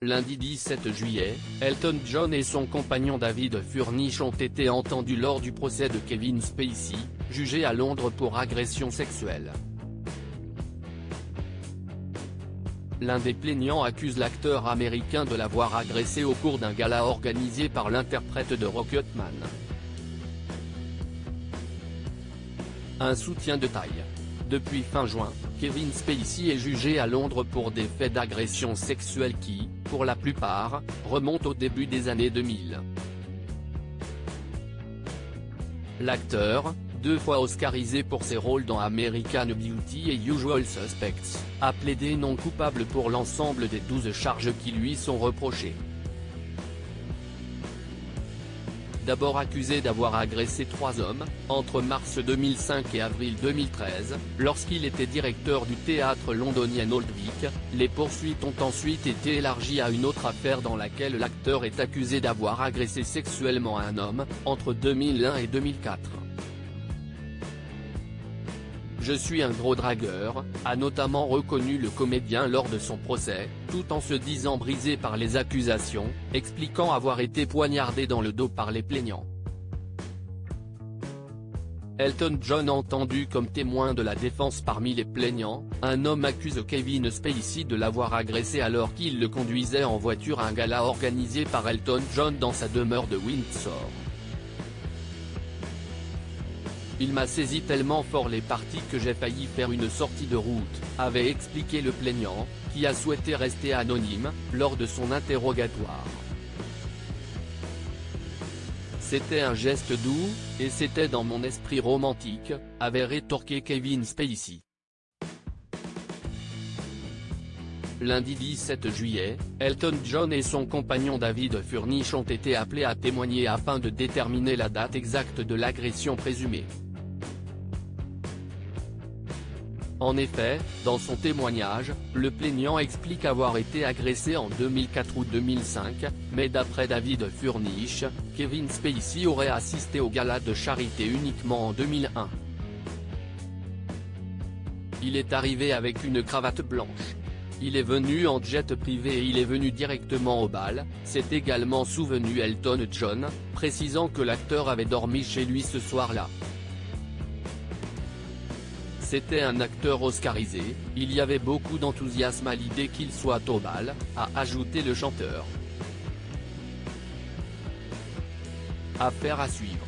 Lundi 17 juillet, Elton John et son compagnon David Furnish ont été entendus lors du procès de Kevin Spacey, jugé à Londres pour agression sexuelle. L'un des plaignants accuse l'acteur américain de l'avoir agressé au cours d'un gala organisé par l'interprète de Rocketman. Un soutien de taille. Depuis fin juin, Kevin Spacey est jugé à Londres pour des faits d'agression sexuelle qui, pour la plupart, remontent au début des années 2000. L'acteur, 2 fois oscarisé pour ses rôles dans American Beauty et Usual Suspects, a plaidé non coupable pour l'ensemble des 12 charges qui lui sont reprochées. D'abord accusé d'avoir agressé 3 hommes, entre mars 2005 et avril 2013, lorsqu'il était directeur du théâtre londonien Old Vic, les poursuites ont ensuite été élargies à une autre affaire dans laquelle l'acteur est accusé d'avoir agressé sexuellement un homme, entre 2001 et 2004. Je suis un gros dragueur, a notamment reconnu le comédien lors de son procès, tout en se disant brisé par les accusations, expliquant avoir été poignardé dans le dos par les plaignants. Elton John entendu comme témoin de la défense parmi les plaignants, un homme accuse Kevin Spacey de l'avoir agressé alors qu'il le conduisait en voiture à un gala organisé par Elton John dans sa demeure de Windsor. Il m'a saisi tellement fort les parties que j'ai failli faire une sortie de route, avait expliqué le plaignant, qui a souhaité rester anonyme, lors de son interrogatoire. C'était un geste doux, et c'était dans mon esprit romantique, avait rétorqué Kevin Spacey. Lundi 17 juillet, Elton John et son compagnon David Furnish ont été appelés à témoigner afin de déterminer la date exacte de l'agression présumée. En effet, dans son témoignage, le plaignant explique avoir été agressé en 2004 ou 2005, mais d'après David Furnish, Kevin Spacey aurait assisté au gala de charité uniquement en 2001. Il est arrivé avec une cravate blanche. Il est venu en jet privé et il est venu directement au bal, s'est également souvenu Elton John, précisant que l'acteur avait dormi chez lui ce soir-là. C'était un acteur oscarisé, il y avait beaucoup d'enthousiasme à l'idée qu'il soit au bal, a ajouté le chanteur. Affaire à suivre.